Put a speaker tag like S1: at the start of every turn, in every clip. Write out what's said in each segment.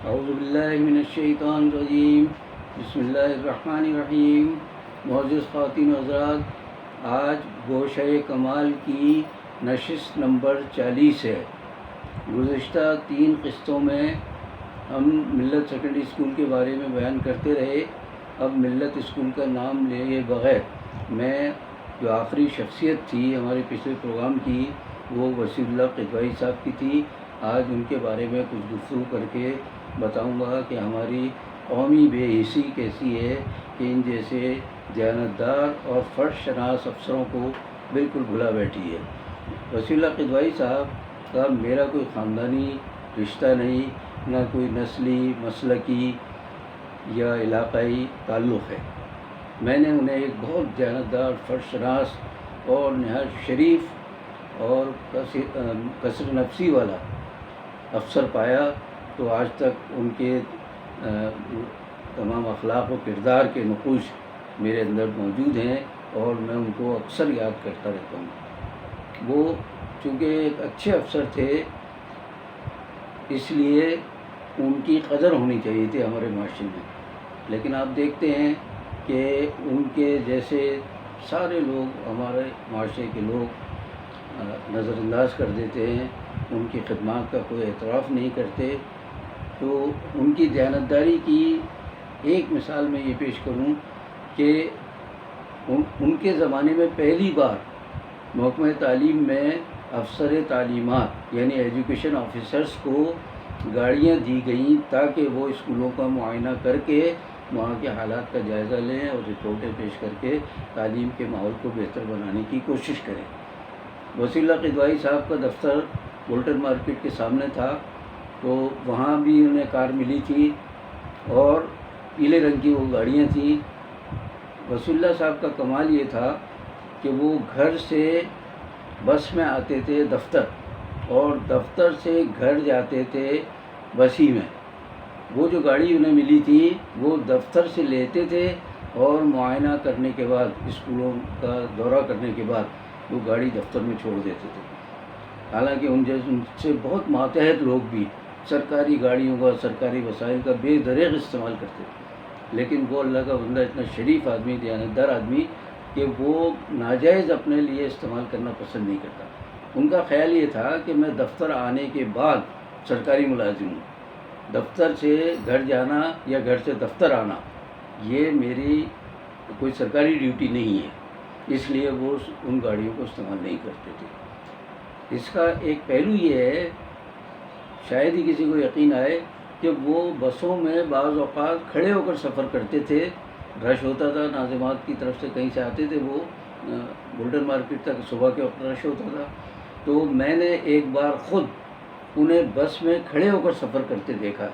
S1: اعوذ باللہ من الشیطان الرجیم، بسم اللہ الرحمن الرحیم۔ معزز خواتین و حضرات، آج گوشہ کمال کی نشست نمبر 40 ہے۔ گزشتہ 3 قسطوں میں ہم ملت سیکنڈری اسکول کے بارے میں بیان کرتے رہے۔ اب ملت اسکول کا نام لیے بغیر میں جو آخری شخصیت تھی ہمارے پچھلے پروگرام کی، وہ وسیع اللہ قدوائی صاحب کی تھی۔ آج ان کے بارے میں کچھ گفتگو کر کے بتاؤں گا کہ ہماری قومی بے حسی کیسی ہے کہ ان جیسے دیانتدار اور فرد شناس افسروں کو بالکل بھلا بیٹھی ہے۔ وسیع اللہ قدوائی صاحب کا میرا کوئی خاندانی رشتہ نہیں، نہ کوئی نسلی، مسلکی یا علاقائی تعلق ہے۔ میں نے انہیں ایک بہت دیانتدار، فرد شناس اور نہایت شریف اور کثر نفسی والا افسر پایا، تو آج تک ان کے تمام اخلاق و کردار کے نقوش میرے اندر موجود ہیں اور میں ان کو اکثر یاد کرتا رہتا ہوں۔ وہ چونکہ ایک اچھے افسر تھے، اس لیے ان کی قدر ہونی چاہیے تھی ہمارے معاشرے میں، لیکن آپ دیکھتے ہیں کہ ان کے جیسے سارے لوگ، ہمارے معاشرے کے لوگ نظر انداز کر دیتے ہیں، ان کی خدمات کا کوئی اعتراف نہیں کرتے۔ تو ان کی دیانتداری کی ایک مثال میں یہ پیش کروں کہ ان کے زمانے میں پہلی بار محکمہ تعلیم میں افسر تعلیمات یعنی ایجوکیشن آفیسرز کو گاڑیاں دی گئیں تاکہ وہ اسکولوں کا معائنہ کر کے وہاں کے حالات کا جائزہ لیں اور رپورٹیں پیش کر کے تعلیم کے ماحول کو بہتر بنانے کی کوشش کریں۔ وسیع اللہ قدوائی صاحب کا دفتر بولٹن مارکیٹ کے سامنے تھا، تو وہاں بھی انہیں کار ملی تھی اور پیلے رنگ کی وہ گاڑیاں تھیں۔ وسیع اللہ صاحب کا کمال یہ تھا کہ وہ گھر سے بس میں آتے تھے دفتر، اور دفتر سے گھر جاتے تھے بس ہی میں۔ وہ جو گاڑی انہیں ملی تھی وہ دفتر سے لیتے تھے اور معائنہ کرنے کے بعد، اسکولوں کا دورہ کرنے کے بعد وہ گاڑی دفتر میں چھوڑ دیتے تھے۔ حالانکہ ان سے بہت ماتحت لوگ بھی سرکاری گاڑیوں کا، سرکاری وسائل کا بے دریغ استعمال کرتے تھے، لیکن وہ اللہ کا بندہ اتنا شریف آدمی، دیانتدار آدمی کہ وہ ناجائز اپنے لیے استعمال کرنا پسند نہیں کرتا۔ ان کا خیال یہ تھا کہ میں دفتر آنے کے بعد سرکاری ملازم ہوں، دفتر سے گھر جانا یا گھر سے دفتر آنا یہ میری کوئی سرکاری ڈیوٹی نہیں ہے، اس لیے وہ ان گاڑیوں کو استعمال نہیں کرتے تھے۔ اس کا ایک پہلو یہ ہے، شاید ہی کسی کو یقین آئے، کہ وہ بسوں میں بعض اوقات کھڑے ہو کر سفر کرتے تھے۔ رش ہوتا تھا، ناظمات کی طرف سے کہیں سے آتے تھے، وہ بولٹن مارکیٹ تک صبح کے وقت رش ہوتا تھا، تو میں نے ایک بار خود انہیں بس میں کھڑے ہو کر سفر کرتے دیکھا۔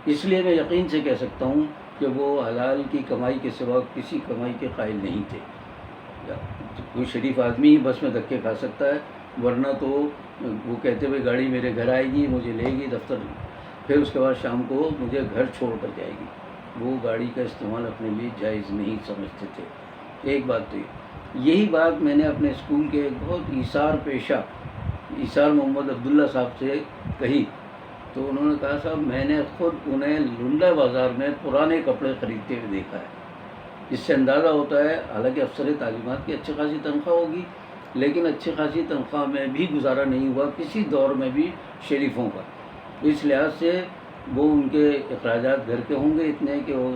S1: اس لیے میں یقین سے کہہ سکتا ہوں کہ وہ حلال کی کمائی کے سوا کسی کمائی کے قائل نہیں تھے۔ کوئی شریف آدمی ہی بس میں دھکے کھا سکتا ہے، ورنہ تو وہ کہتے ہوئے گاڑی میرے گھر آئے گی، مجھے لے گی دفتر، پھر اس کے بعد شام کو مجھے گھر چھوڑ کر جائے گی۔ وہ گاڑی کا استعمال اپنے لیے جائز نہیں سمجھتے تھے۔ ایک بات تو یہی بات میں نے اپنے اسکول کے ایک بہت ایثار پیشہ ایثار محمد عبداللہ صاحب سے کہی، تو انہوں نے کہا صاحب میں نے خود انہیں لنڈا بازار میں پرانے کپڑے خریدتے ہوئے دیکھا ہے۔ اس سے اندازہ ہوتا ہے، حالانکہ افسر تعلیمات کی اچھی خاصی تنخواہ ہوگی، لیکن اچھی خاصی تنخواہ میں بھی گزارا نہیں ہوا کسی دور میں بھی شریفوں کا۔ اس لحاظ سے وہ ان کے اخراجات گھر کے ہوں گے اتنے کہ وہ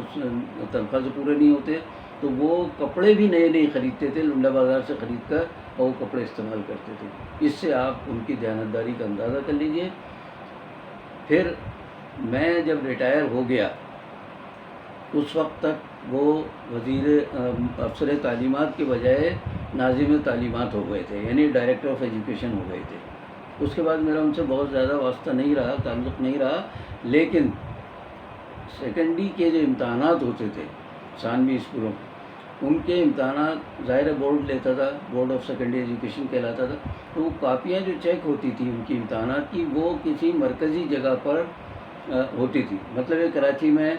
S1: تنخواہ سے پورے نہیں ہوتے، تو وہ کپڑے بھی نئے نہیں خریدتے تھے، لنڈا بازار سے خرید کر اور وہ کپڑے استعمال کرتے تھے۔ اس سے آپ ان کی دیانتداری کا اندازہ کر لیجئے۔ پھر میں جب ریٹائر ہو گیا، اس وقت تک وہ افسر تعلیمات کے بجائے ناظم تعلیمات ہو گئے تھے، یعنی ڈائریکٹر آف ایجوکیشن ہو گئے تھے۔ اس کے بعد میرا ان سے بہت زیادہ واسطہ نہیں رہا، تعلق نہیں رہا، لیکن سیکنڈری کے جو امتحانات ہوتے تھے ثانوی اسکولوں کے، ان کے امتحانات ظاہر بورڈ لیتا تھا، بورڈ آف سیکنڈری ایجوکیشن کہلاتا تھا، تو وہ کاپیاں جو چیک ہوتی تھی ان کی امتحانات کی، وہ کسی مرکزی جگہ پر ہوتی تھی۔ مطلب یہ کراچی میں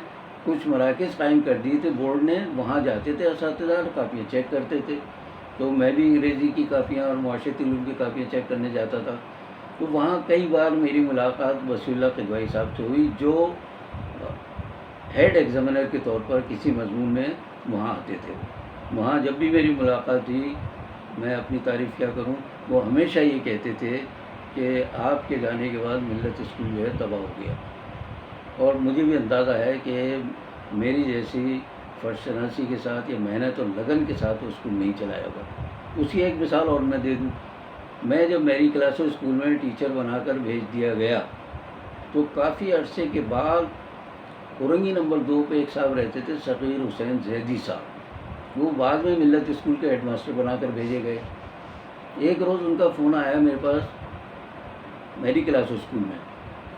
S1: کچھ مراکز قائم کر دیے تھے بورڈ نے، وہاں جاتے تھے اساتذہ اور کاپیاں چیک کرتے تھے۔ تو میں بھی انگریزی کی کاپیاں اور معاشرتی علوم کی کاپیاں چیک کرنے جاتا تھا، تو وہاں کئی بار میری ملاقات وسیع اللہ قدوائی صاحب سے ہوئی، جو ہیڈ ایگزامینر کے طور پر کسی مضمون میں وہاں آتے تھے۔ وہاں جب بھی میری ملاقات ہوئی، میں اپنی تعریف کیا کروں، وہ ہمیشہ یہ کہتے تھے کہ آپ کے جانے کے بعد ملت اسکول جو ہے تباہ ہو گیا، اور مجھے بھی اندازہ ہے کہ میری جیسی فرض شناسی کے ساتھ یا محنت اور لگن کے ساتھ وہ اسکول نہیں چلایا ہوگا۔ اس کی ایک مثال اور میں دے دوں، میں جب میری کلاسوں اسکول میں ٹیچر بنا کر بھیج دیا گیا تو کافی عرصے کے بعد اورنگی نمبر 2 پہ ایک صاحب رہتے تھے، ثقیر حسین زیدی صاحب، وہ بعد میں ملت اسکول کے ہیڈ ماسٹر بنا کر بھیجے گئے۔ ایک روز ان کا فون آیا میرے پاس میری کلاس اسکول میں،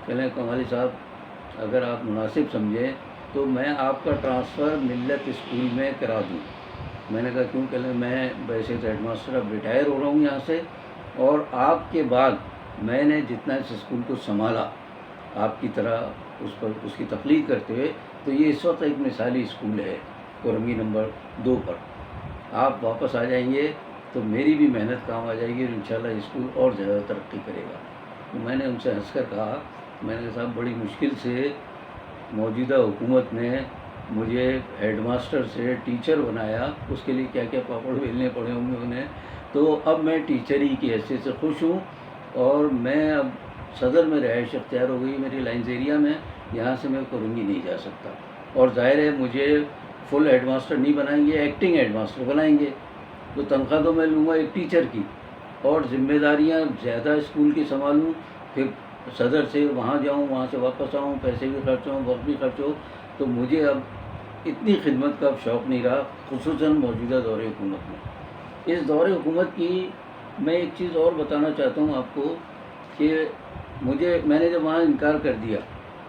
S1: کہنے کمالی صاحب اگر آپ مناسب سمجھیں تو میں آپ کا ٹرانسفر ملت اسکول میں کرا دوں۔ میں نے کہا کیوں؟ کہنے میں ویسے تو ہیڈ ماسٹر اب ریٹائر ہو رہا ہوں یہاں سے، اور آپ کے بعد میں نے جتنا اس اسکول کو سنبھالا آپ کی طرح اس کی تقلید کرتے ہوئے، تو یہ اس وقت ایک مثالی اسکول ہے اورنگی نمبر 2 پر۔ آپ واپس آ جائیں گے تو میری بھی محنت کام آ جائے گی، اور انشاءاللہ یہ اسکول اور زیادہ ترقی کرے گا۔ تو میں نے ان سے ہنس کر کہا، میں نے کہا صاحب بڑی مشکل سے موجودہ حکومت نے مجھے ہیڈ ماسٹر سے ٹیچر بنایا، اس کے لیے کیا کیا پاپڑ بیلنے پڑے ہوں گے انہیں، تو اب میں ٹیچر ہی کی حیثیت سے خوش ہوں، اور میں اب صدر میں رہائش اختیار ہو گئی میری لائنز ایریا میں، یہاں سے میں کرنگی نہیں جا سکتا، اور ظاہر ہے مجھے فل ہیڈ ماسٹر نہیں بنائیں گے، ایکٹنگ ہیڈ ماسٹر بنائیں گے، تو تنخواہ تو میں لوں گا ایک ٹیچر کی، اور ذمہ داریاں زیادہ اسکول کی سنبھالوں، پھر صدر سے وہاں جاؤں، وہاں سے واپس آؤں، پیسے بھی خرچ ہوں، وقت بھی خرچ ہو، تو مجھے اب اتنی خدمت کا اب شوق نہیں رہا، خصوصاً موجودہ دور حکومت میں۔ اس دور حکومت کی میں ایک چیز اور بتانا چاہتا ہوں آپ کو کہ میں نے جب وہاں انکار کر دیا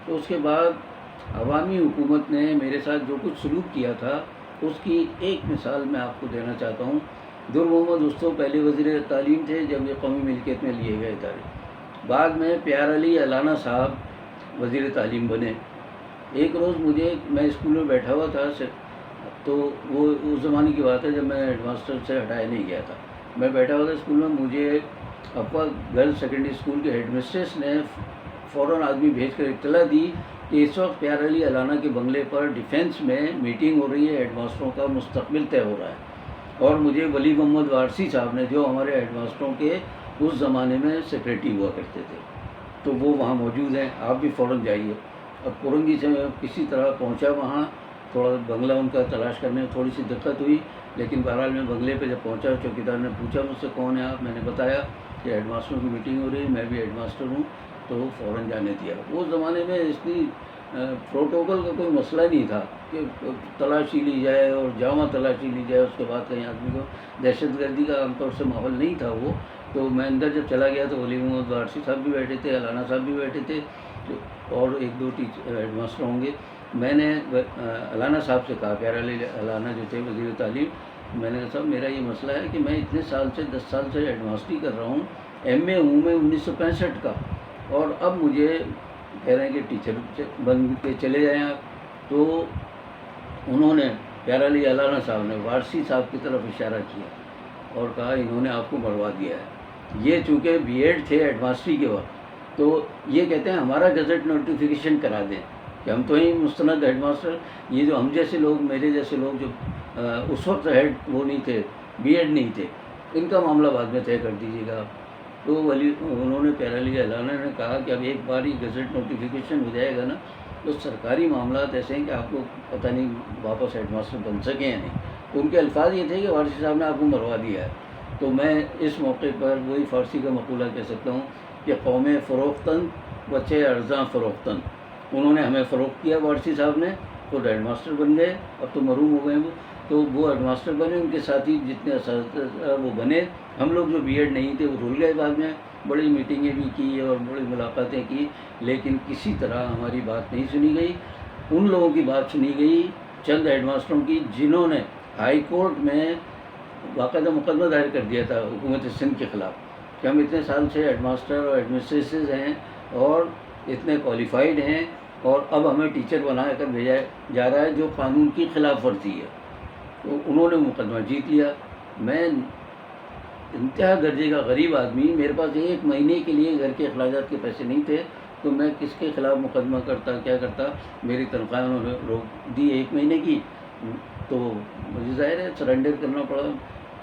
S1: تو اس کے بعد عوامی حکومت نے میرے ساتھ جو کچھ سلوک کیا تھا اس کی ایک مثال میں آپ کو دینا چاہتا ہوں۔ در محمد استو پہلے وزیر تعلیم تھے جب یہ قومی ملکیت میں لیے گئے ادارے، بعد میں پیار علی علانہ صاحب وزیر تعلیم بنے۔ ایک روز میں اسکول میں بیٹھا ہوا تھا، تو وہ اس زمانے کی بات ہے جب میں ہیڈ ماسٹر سے ہٹایا نہیں گیا تھا، میں بیٹھا ہوا تھا اسکول میں، مجھے اپا گرلز سیکنڈری اسکول کے ہیڈ مسٹریس نے فوراً آدمی بھیج کر اطلاع دی کہ اس وقت پیار علی علانہ کے بنگلے پر ڈیفینس میں میٹنگ ہو رہی ہے، ہیڈ ماسٹروں کا مستقبل طے ہو رہا ہے، اور مجھے ولی محمد وارثی صاحب نے، جو ہمارے ہیڈ ماسٹروں کے اس زمانے میں سیکریٹری ہوا کرتے تھے، تو وہ وہاں موجود ہیں، آپ بھی فوراً جائیے۔ اب کرنگی سے میں کسی طرح پہنچا وہاں، تھوڑا بنگلہ ان کا تلاش کرنے میں تھوڑی سی دقت ہوئی، لیکن بہرحال میں بنگلے پہ جب پہنچا، چوکیدار نے پوچھا مجھ سے کون ہے آپ، میں نے بتایا کہ ہیڈ ماسٹروں کی میٹنگ ہو رہی ہے، میں بھی ہیڈ ماسٹر ہوں، تو وہ فوراً جانے دیا۔ اس زمانے میں اتنی پروٹوکول کا کوئی مسئلہ نہیں تھا کہ تلاشی لی جائے اور جامع تلاشی لی جائے، اس کے بعد کہیں آدمی کو دہشت گردی کا عام طور سے ماحول نہیں تھا وہ۔ تو میں اندر جب چلا گیا تو ولی محمد وارثی صاحب بھی بیٹھے تھے، علانہ صاحب بھی بیٹھے تھے، اور ایک دو ہیڈ ماسٹر ہوں گے۔ میں نے علانہ صاحب سے کہا، پیار علی علانہ جو تھے وزیر تعلیم، میں نے کہا صاحب میرا یہ مسئلہ ہے کہ میں اتنے سال سے 10 سال سے ہیڈ ماسٹری کر رہا ہوں، ایم اے ہوں میں 1965 کا، اور اب مجھے کہہ رہے ہیں کہ ٹیچر بن کے چلے جائیں آپ۔ تو انہوں نے، پیار علی علانہ صاحب نے وارثی صاحب کی طرف اشارہ کیا اور کہا انہوں نے آپ کو مروا دیا ہے۔ یہ چونکہ بی ایڈ تھے ہیڈ ماسٹری کے وقت، تو یہ کہتے ہیں ہمارا گزٹ نوٹیفیکیشن کرا دیں کہ ہم تو ہی مستند ہیڈ ماسٹر، یہ جو ہم جیسے لوگ، میرے جیسے لوگ جو اس وقت ہیڈ وہ نہیں تھے، بی ایڈ نہیں تھے، ان کا معاملہ بعد میں طے کر دیجیے گا۔ تو انہوں نے، پیار علی علانہ نے کہا کہ اب ایک بار ہی گزٹ نوٹیفیکیشن ہو جائے گا نا، تو سرکاری معاملات ایسے ہیں کہ آپ کو پتہ نہیں واپس ہیڈ ماسٹر بن سکیں یا نہیں۔ تو ان کے الفاظ یہ تھے کہ وارثی صاحب نے آپ کو مروا دیا ہے۔ تو میں اس موقع پر وہی فارسی کا مقولہ کہہ سکتا ہوں کہ قوم فروختن بچے ارزاں فروختن، انہوں نے ہمیں فروخت کیا، وارثی صاحب نے، خود ہیڈ ماسٹر بن گئے، اب تو محروم ہو گئے وہ، تو وہ ہیڈ ماسٹر بنے، ان کے ساتھی جتنے اساتذہ وہ بنے، ہم لوگ جو بی ایڈ نہیں تھے وہ رول گئے بعد میں، بڑی میٹنگیں بھی کی اور بڑی ملاقاتیں کی، لیکن کسی طرح ہماری بات نہیں سنی گئی۔ ان لوگوں کی بات سنی گئی، چند ہیڈ ماسٹروں کی، جنہوں نے ہائی کورٹ میں باقاعدہ مقدمہ دائر کر دیا تھا حکومت سندھ کے خلاف کہ ہم اتنے سال سے ہیڈ ماسٹر اور ایڈمنسٹریٹرز ہیں اور اتنے کوالیفائڈ ہیں، اور اب ہمیں ٹیچر بنا کر بھیجا جا رہا ہے جو قانون کی خلاف ورزی ہے۔ تو انہوں نے مقدمہ جیت لیا۔ میں انتہا درجے کا غریب آدمی، میرے پاس 1 مہینے کے لیے گھر کے اخراجات کے پیسے نہیں تھے، تو میں کس کے خلاف مقدمہ کرتا، کیا کرتا؟ میری تنخواہ انہوں نے روک دی 1 مہینے کی، تو مجھے ظاہر ہے سرنڈر کرنا پڑا۔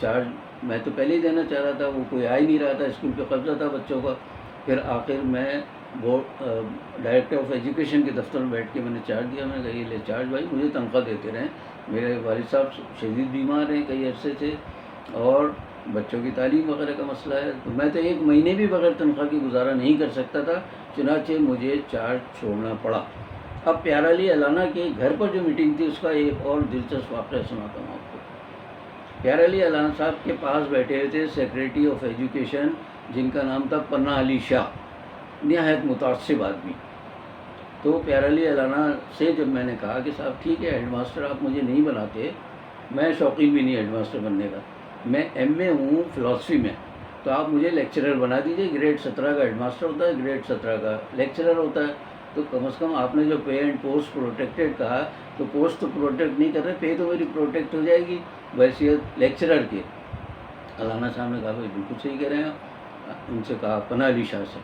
S1: چارج میں تو پہلے ہی دینا چاہ رہا تھا، وہ کوئی آ ہی نہیں رہا تھا، اسکول پہ قبضہ تھا بچوں کا۔ پھر آخر میں ڈائریکٹر آف ایجوکیشن کے دفتر میں بیٹھ کے میں نے چارج دیا، میں نے کہا یہ لے چارج بھائی، مجھے تنخواہ دیتے رہیں، میرے والد صاحب شدید بیمار ہیں کئی عرصے سے، اور بچوں کی تعلیم وغیرہ کا مسئلہ ہے، تو میں تو 1 مہینے بھی بغیر تنخواہ کی گزارا نہیں کر سکتا تھا، چنانچہ مجھے چارج چھوڑنا پڑا۔ اب پیارا علی علانہ کے گھر پر جو میٹنگ تھی، اس کا ایک اور دلچسپ واقعہ سناتا ہوں آپ کو۔ پیارا علی علانہ صاحب کے پاس بیٹھے ہوئے تھے سیکریٹری آف ایجوکیشن، جن کا نام تھا پناہ علی شاہ، نہایت متعصب آدمی۔ تو پیارا علی علانہ سے جب میں نے کہا کہ صاحب ٹھیک ہے ہیڈ ماسٹر آپ مجھے نہیں بناتے، میں شوقین بھی نہیں ہیڈ ماسٹر بننے کا، میں ایم اے ہوں فلاسفی میں، تو آپ مجھے لیکچرر بنا دیجیے، گریڈ 17 کا ہیڈ ماسٹر ہوتا ہے، گریڈ 17 کا لیکچرر ہوتا ہے، تو کم از کم آپ نے جو پے اینڈ پوسٹ پروٹیکٹیڈ کہا، تو پوسٹ تو پروٹیکٹ نہیں کر رہے، پے تو میری پروٹیکٹ ہو جائے گی بحیثیت لیکچرر کے۔ علانہ صاحب نے کہا بھائی بالکل صحیح کہہ رہے ہیں آپ۔ ان سے کہا پناہ علی شاہ سے،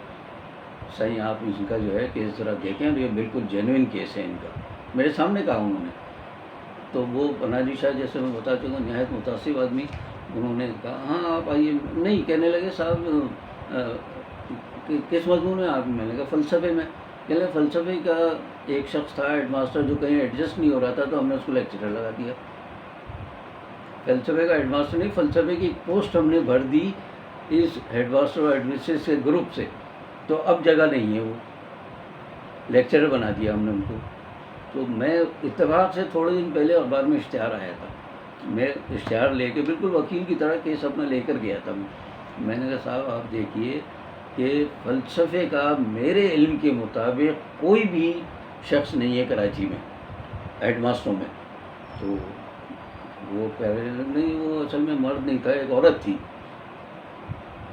S1: صحیح آپ ان کا جو ہے کیس ذرا دیکھیں، یہ بالکل جینوئن کیس ہے ان کا، میرے سامنے کہا انہوں نے۔ تو وہ پناہ علی شاہ جیسے میں بتا چکا ہوں نہایت متعصب آدمی، انہوں نے کہا ہاں آپ آئیے، نہیں کہنے لگے صاحب کس مضمون میں؟ آپ میں نے کہا فلسفے میں۔ کہنے لگے فلسفے کا ایک شخص تھا ہیڈ ماسٹر جو کہیں ایڈجسٹ نہیں ہو رہا تھا، تو ہم نے اس کو لیکچرر لگا دیا۔ فلسفے کا ہیڈ ماسٹر نہیں، فلسفے کی پوسٹ ہم نے بھر دی اس ہیڈ ماسٹر اور ایڈمنسٹریٹر کے گروپ سے، تو اب جگہ نہیں ہے، وہ لیکچرر بنا دیا ہم نے ان کو۔ تو میں اتفاق سے تھوڑے دن پہلے اخبار میں اشتہار آیا تھا، میں اشتہار لے کے بالکل وکیل کی طرح کیس اپنا لے کر گیا تھا۔ میں نے کہا صاحب آپ دیکھیے کہ فلسفے کا میرے علم کے مطابق کوئی بھی شخص نہیں ہے کراچی میں ہیڈ ماسٹروں میں۔ تو وہ نہیں، وہ اصل میں مرد نہیں تھا، ایک عورت تھی۔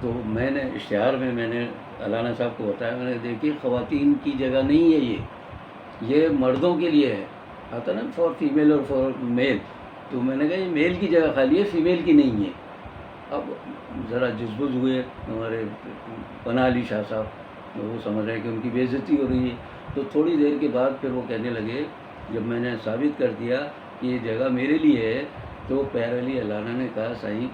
S1: تو میں نے اشتہار میں میں نے علانہ صاحب کو بتایا، میں نے دیکھی خواتین کی جگہ نہیں ہے، یہ مردوں کے لیے ہے، آتا نا فار فیمیل اور فار میل، تو میں نے کہا یہ میل کی جگہ خالی ہے، فیمیل کی نہیں ہے۔ اب ذرا جزبز ہوئے ہمارے پناہ علی شاہ صاحب، وہ سمجھ رہے ہیں کہ ان کی بے عزتی ہو رہی ہے، تو تھوڑی دیر کے بعد پھر وہ کہنے لگے، جب میں نے ثابت کر دیا کہ یہ جگہ میرے لیے ہے، تو پیارا علی علانہ نے کہا صحیح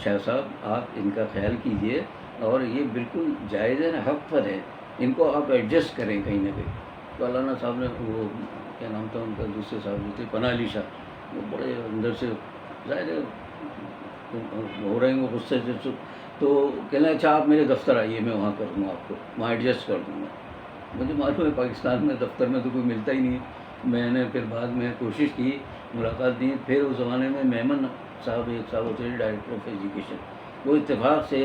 S1: شاہ صاحب آپ ان کا خیال کیجئے، اور یہ بالکل جائز ہے، حق پر ہے، ان کو آپ ایڈجسٹ کریں کہیں نہ کہیں۔ تو علانہ صاحب نے، وہ کیا نام تھا ان کا دوسرے صاحب جو تھے پناہ علی شاہ، وہ بڑے اندر سے ظاہر ہے ہو رہے ہیں وہ غصے سے، تو کہنا اچھا آپ میرے دفتر آئیے، میں وہاں کر دوں آپ کو، وہاں ایڈجسٹ کر دوں گا۔ مجھے معلوم ہے پاکستان میں دفتر میں تو کوئی ملتا ہی نہیں، میں نے پھر بعد میں کوشش کی، ملاقات دی، پھر اس زمانے میں میمن صاحب ایک صاحب ہوتے تھے ڈائریکٹر آف ایجوکیشن، وہ اتفاق سے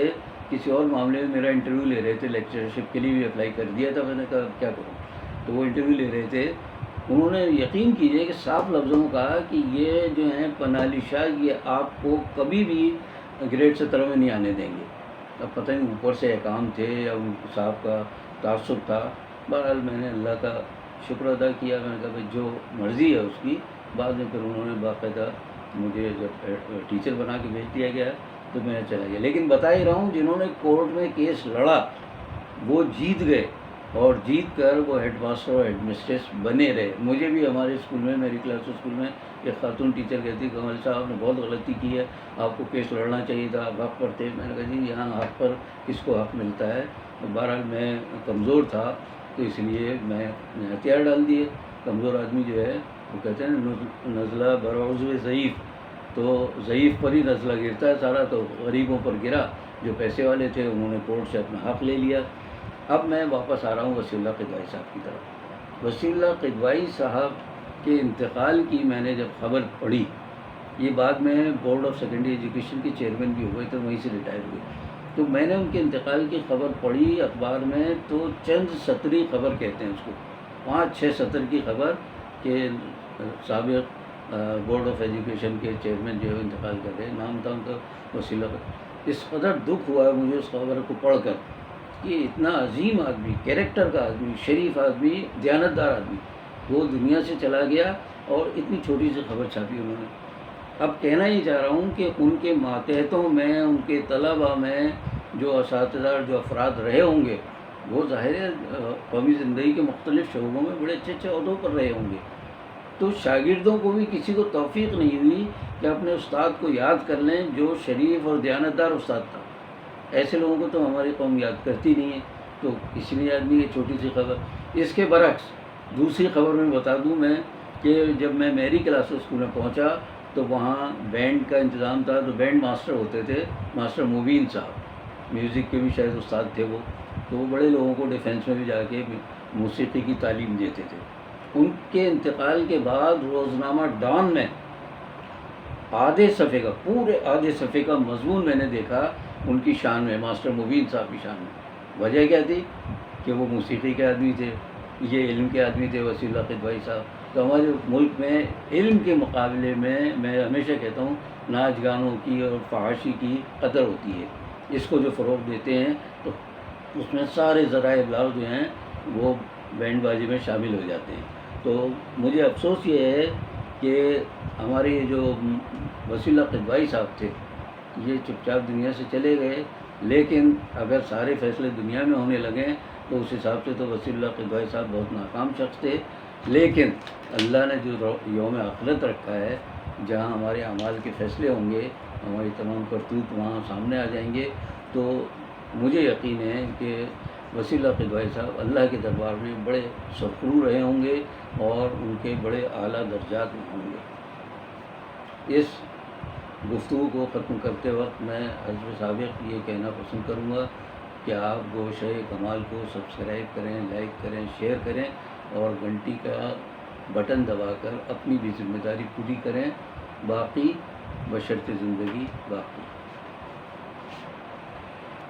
S1: کسی اور معاملے میں میرا انٹرویو لے رہے تھے، لیکچرشپ کے لیے بھی اپلائی کر دیا تھا، میں نے کہا کیا کروں، تو وہ انٹرویو لے رہے تھے۔ انہوں نے یقین کیجئے کہ صاف لفظوں میں کہا کہ یہ جو ہیں پناہ علی شاہ، یہ آپ کو کبھی بھی گریڈ 17 میں نہیں آنے دیں گے۔ اب پتہ نہیں اوپر سے احکام تھے یا ان صاحب کا تعصب تھا، بہرحال میں نے اللہ کا شکر ادا کیا، میں نے کہا بھائی جو مرضی ہے اس کی۔ بعد میں پھر انہوں نے باقاعدہ مجھے جب ٹیچر بنا کے بھیج دیا گیا تو میں چلا گیا، لیکن بتا ہی رہا ہوں جنہوں نے کورٹ میں کیس لڑا وہ جیت گئے، اور جیت کر وہ ہیڈ ماسٹر اور ہیڈ مسٹریس بنے رہے۔ مجھے بھی ہمارے اسکول میں، میری کلاس اسکول میں ایک خاتون ٹیچر کہتی کمل صاحب آپ نے بہت غلطی کی ہے، آپ کو کیس لڑنا چاہیے تھا، آپ حق پر تھے۔ میں نے کہا جی یہاں حق پر کس کو حق ملتا ہے، بہرحال میں کمزور تھا تو اس لیے میں نے ہتھیار ڈال دیے۔ کمزور آدمی جو ہے وہ کہتے ہیں نزلہ برعضو ضعیف، تو ضعیف پر ہی نزلہ گرتا ہے سارا، تو غریبوں پر گرا، جو پیسے والے تھے انہوں نے کورٹ سے اپنا حق لے لیا۔ اب میں واپس آ رہا ہوں وسیع اللہ قدوائی صاحب کی طرف۔ وسیع اللہ قدوائی صاحب کے انتقال کی میں نے جب خبر پڑھی، یہ بعد میں بورڈ آف سیکنڈری ایجوکیشن کے چیئرمین بھی ہوئے تو وہیں سے ریٹائر ہوئے، تو میں نے ان کے انتقال کی خبر پڑھی اخبار میں، تو چند سطری خبر کہتے ہیں اس کو، 5-6 سطر کی خبر کہ سابق بورڈ آف ایجوکیشن کے چیئرمین جو ہے انتقال کر رہے، نام تھا ان کا وسیع اللہ۔ اس قدر دکھ ہوا ہے مجھے اس خبر کو پڑھ کر کہ اتنا عظیم آدمی، کیریکٹر کا آدمی، شریف آدمی، دیانتدار آدمی، وہ دنیا سے چلا گیا اور اتنی چھوٹی سی خبر چھاپی انہوں نے۔ اب کہنا یہ چاہ رہا ہوں کہ ان کے ماتحتوں میں، ان کے طلباء میں جو اساتذہ اور جو افراد رہے ہوں گے، وہ ظاہر ہے قومی زندگی کے مختلف شعبوں میں بڑے اچھے اچھے عہدوں پر رہے ہوں گے، تو شاگردوں کو بھی کسی کو توفیق نہیں ہوئی کہ اپنے استاد کو یاد کر لیں جو شریف اور دیانتدار استاد تھا۔ ایسے لوگوں کو تو ہماری قوم یاد کرتی نہیں ہے، تو اس لیے یاد نہیں ہے۔ چھوٹی سی خبر اس کے برعکس دوسری خبر میں بتا دوں میں کہ جب میں میری کلاس اسکول میں پہنچا تو وہاں بینڈ کا انتظام تھا، تو بینڈ ماسٹر ہوتے تھے ماسٹر مبین صاحب، میوزک کے بھی شاید استاد تھے وہ، تو وہ بڑے لوگوں کو ڈیفینس میں بھی جا کے موسیقی کی تعلیم دیتے تھے۔ ان کے انتقال کے بعد روزنامہ ڈان میں آدھے صفحے کا، پورے آدھے صفحے کا مضمون میں نے دیکھا ان کی شان میں، ماسٹر مبین صاحب کی شان میں۔ وجہ کیا تھی کہ وہ موسیقی کے آدمی تھے، یہ علم کے آدمی تھے، وسیع اللہ قدوئی صاحب۔ تو ہمارے ملک میں علم کے مقابلے میں ہمیشہ کہتا ہوں ناچ گانوں کی اور فحاشی کی قدر ہوتی ہے، اس کو جو فروغ دیتے ہیں تو اس میں سارے ذرائع ابلاغ جو ہیں وہ بینڈ بازی میں شامل ہو جاتے ہیں۔ تو مجھے افسوس یہ ہے کہ ہمارے جو وسیع اللہ قدوئی صاحب تھے یہ چپ چاپ دنیا سے چلے گئے، لیکن اگر سارے فیصلے دنیا میں ہونے لگیں تو اس حساب سے تو وسیع اللہ قدوئی صاحب بہت ناکام شخص تھے، لیکن اللہ نے جو یوم آخرت رکھا ہے جہاں ہمارے اعمال کے فیصلے ہوں گے، ہماری تمام کرتوت وہاں سامنے آ جائیں گے، تو مجھے یقین ہے کہ وسیع اللہ قدوئی صاحب اللہ کے دربار میں بڑے سرخرو رہے ہوں گے اور ان کے بڑے اعلیٰ درجات میں ہوں گے۔ اس گفتگو کو ختم کرتے وقت میں حضب سابق یہ کہنا پسند کروں گا کہ آپ گوشۂ کمال کو سبسکرائب کریں، لائک کریں، شیئر کریں اور گھنٹی کا بٹن دبا کر اپنی بھی ذمہ داری پوری کریں۔ باقی بشرط زندگی باقی۔